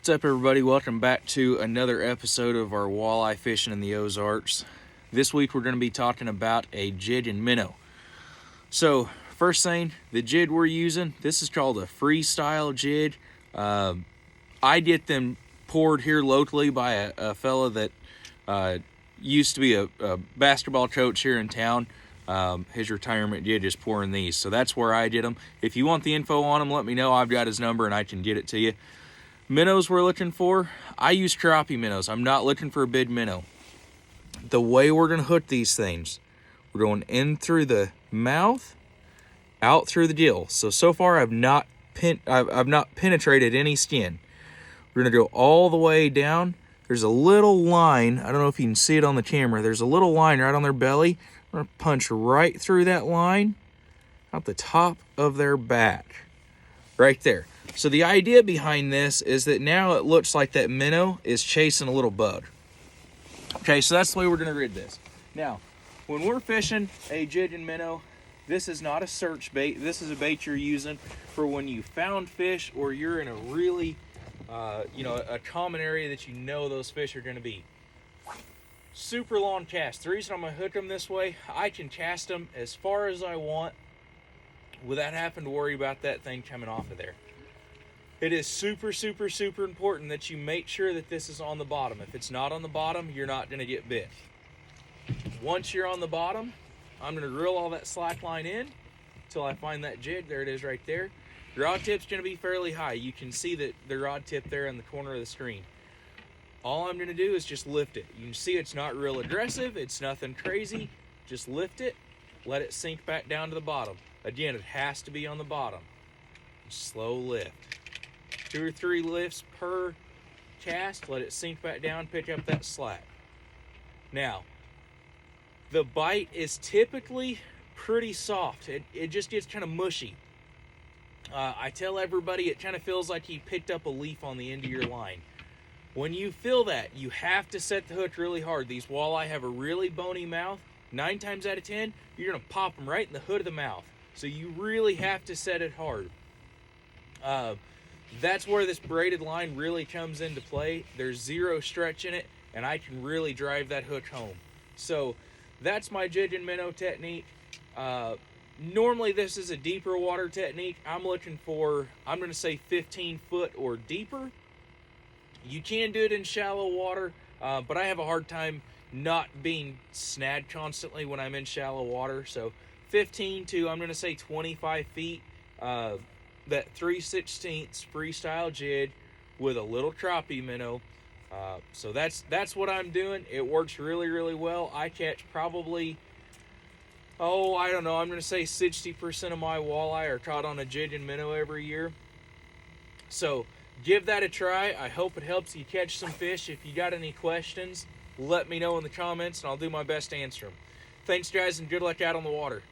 What's up, everybody? Welcome back to another episode of our walleye fishing in the Ozarks. This week we're going to be talking about a jig and minnow. So first thing, the jig we're using, this is called a freestyle jig. I get them poured here locally by a fella that used to be a basketball coach here in town. His retirement jig is pouring these, so that's where I get them. If you want the info on them, let me know. I've got his number and I can get it to you. Minnows we're looking for, I use crappie minnows. I'm not looking for a big minnow. The way we're going to hook these things, we're going in through the mouth, out through the gill. So far I've not penetrated any skin. We're going to go all the way down. There's a little line, I don't know if you can see it on the camera, there's a little line right on their belly. We're going to punch right through that line, out the top of their back. Right there. So the idea behind this is that now it looks like that minnow is chasing a little bug. Okay, so that's the way we're going to rid this. Now, when we're fishing a jig and minnow, this is not a search bait. This is a bait you're using for when you found fish or you're in a really, a common area that you know those fish are going to be. Super long cast. The reason I'm going to hook them this way, I can cast them as far as I want without having to worry about that thing coming off of there. It is super, super, super important that you make sure that this is on the bottom. If it's not on the bottom, you're not going to get bit. Once you're on the bottom, I'm going to reel all that slack line in until I find that jig. There it is right there. Your rod tip's going to be fairly high. You can see that the rod tip there in the corner of the screen. All I'm going to do is just lift it. You can see it's not real aggressive. It's nothing crazy. Just lift it. Let it sink back down to the bottom. Again, it has to be on the bottom. Slow lift. 2 or 3 lifts per cast. Let it sink back down, pick up that slack. Now, the bite is typically pretty soft. It just gets kind of mushy. I tell everybody it kind of feels like you picked up a leaf on the end of your line. When you feel that, you have to set the hook really hard. These walleye have a really bony mouth. 9 times out of 10, you're going to pop them right in the hood of the mouth. So you really have to set it hard. That's where this braided line really comes into play. There's zero stretch in it, and I can really drive that hook home. So that's my jig and minnow technique. Normally this is a deeper water technique. I'm looking for, I'm going to say 15 foot or deeper. You can do it in shallow water, but I have a hard time not being snagged constantly when I'm in shallow water. So 15 to, I'm going to say 25 feet. That 3/16 freestyle jig with a little crappie minnow. So that's what I'm doing. It works really, really well. I catch probably, I don't know, I'm going to say 60% of my walleye are caught on a jig and minnow every year. So give that a try. I hope it helps you catch some fish. If you got any questions, let me know in the comments and I'll do my best to answer them. Thanks, guys, and good luck out on the water.